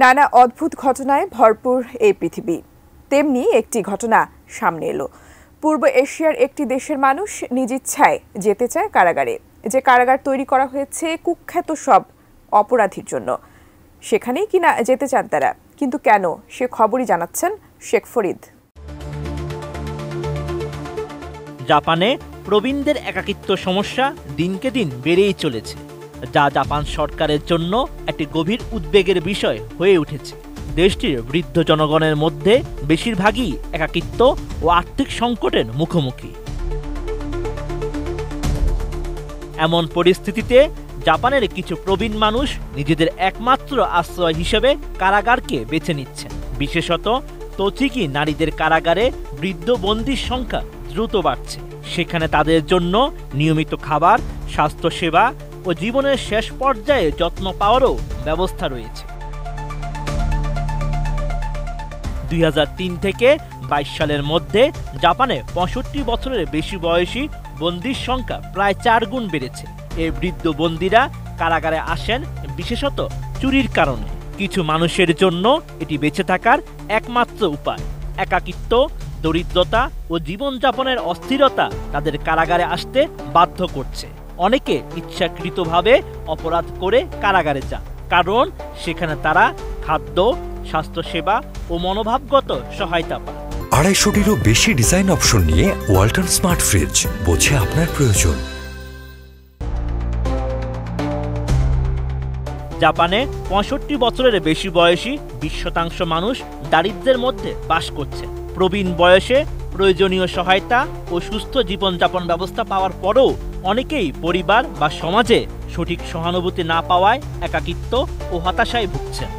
নানা অদ্ভুত ঘটনায় ভরপুর এই পৃথিবী, তেমনি একটি ঘটনা সামনে এলো। পূর্ব এশিয়ার একটি দেশের মানুষ নিজ ইচ্ছায় যেতে চায় কারাগারে। যে কারাগার তৈরি করা হয়েছে কুখ্যাত সব অপরাধীর জন্য, সেখানেই কিনা যেতে চান তারা। কিন্তু কেন, সে খবরই জানাচ্ছেন শেখ ফরিদ। জাপানে প্রবীণদের একাকিত্ব সমস্যা দিনকে দিন বেড়েই চলেছে, যা জাপান সরকারের জন্য একটি গভীর উদ্বেগের বিষয় হয়ে উঠেছে। দেশটির বৃদ্ধ জনগণের মধ্যে বেশিরভাগই একাকিত্ব ও আর্থিক সংকটের মুখোমুখি। এমন পরিস্থিতিতে জাপানের কিছু প্রবীণ মানুষ নিজেদের একমাত্র আশ্রয় হিসেবে কারাগারকে বেছে নিচ্ছেন। বিশেষত তোচিকি নারীদের কারাগারে বৃদ্ধ বন্দীর সংখ্যা দ্রুত বাড়ছে। সেখানে তাদের জন্য নিয়মিত খাবার, স্বাস্থ্যসেবা ও জীবনের শেষ পর্যায়ে যত্ন পাওয়ারও ব্যবস্থা রয়েছে। 2003 থেকে 22 সালের মধ্যে জাপানে 65 বছরের বেশি বয়সী বন্দীর সংখ্যা প্রায় 4 গুণ বেড়েছে। এই বৃদ্ধ বন্দীরা কারাগারে আসেন বিশেষত চুরির কারণে। কিছু মানুষের জন্য এটি বেঁচে থাকার একমাত্র উপায়। একাকিত্ব, দরিদ্রতা ও জীবনযাপনের অস্থিরতা তাদের কারাগারে আসতে বাধ্য করছে। অনেকে ইচ্ছাকৃতভাবে অপরাধ করে কারাগারে যান, কারণ সেখানে তারা খাদ্য, স্বাস্থ্যসেবা ও মনোভাবগত সহায়তা পায়। 250-টিরও বেশি ডিজাইন অপশন নিয়ে ওয়ালটন স্মার্ট ফ্রিজ, বোঝে আপনার প্রয়োজন। জাপানে 65 বছরের বেশি বয়সী 20% মানুষ দারিদ্র্যের মধ্যে বাস করছে। প্রবীণ বয়সে প্রয়োজনীয় সহায়তা ও সুস্থ জীবনযাপন ব্যবস্থা পাওয়ার পরও অনেকেই পরিবার বা সমাজে সঠিক সহানুভূতি না পাওয়ায় একাকিত্ব ও হতাশায় ভুগছেন।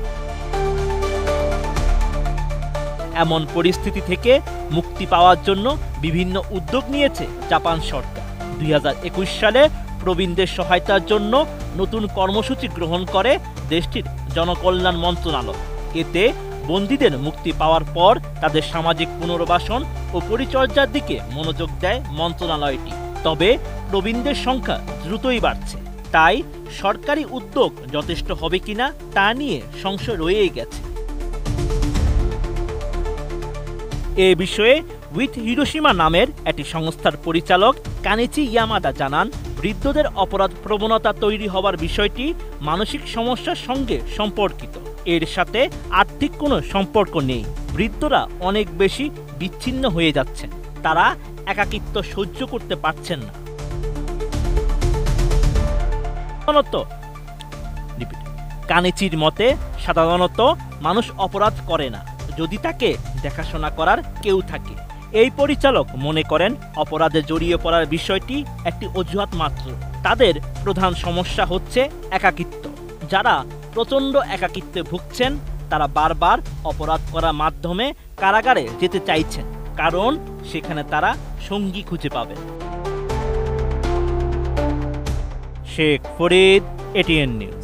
এমন পরিস্থিতি থেকে মুক্তি পাওয়ার জন্য বিভিন্ন উদ্যোগ নিয়েছে জাপান সরকার। 2021 সালে প্রবীণদের সহায়তার জন্য নতুন কর্মসূচি গ্রহণ করে দেশটির জনকল্যাণ মন্ত্রণালয়। এতে বন্দীদের মুক্তি পাওয়ার পর তাদের সামাজিক পুনর্বাসন ও পরিচর্যার দিকে মনোযোগ দেয় মন্ত্রণালয়টি। তবে প্রবীণদের সংখ্যা দ্রুতই বাড়ছে, তাই সরকারি উদ্যোগ যথেষ্ট হবে কিনা তা নিয়ে সংশয় রয়েই গেছে। এ বিষয়ে উইথ হিরোশিমা নামের একটি সংস্থার পরিচালক কানিচি ইয়ামাদা জানান, বৃদ্ধদের অপরাধ প্রবণতা তৈরি হওয়ার বিষয়টি মানসিক সমস্যার সঙ্গে সম্পর্কিত। এর সাথে আর্থিক কোনো সম্পর্ক নেই। বৃদ্ধরা অনেক বেশি বিচ্ছিন্ন হয়ে যাচ্ছেন, তারা একাকিত্ব সহ্য করতে পারছেন না। কানিচির মতে সাধারণত মানুষ অপরাধ করে না যদি তাকে দেখাশোনা করার কেউ থাকে। এই পরিচালক মনে করেন অপরাধে জড়িয়ে পড়ার বিষয়টি একটি অজুহাত মাত্র। তাদের প্রধান সমস্যা হচ্ছে একাকিত্ব। যারা প্রচণ্ড একাকিত্বে ভুগছেন তারা বারবার অপরাধ করার মাধ্যমে কারাগারে যেতে চাইছেন, কারণ সেখানে তারা সঙ্গী খুঁজে পাবেন। Sheikh Farid, ATN news.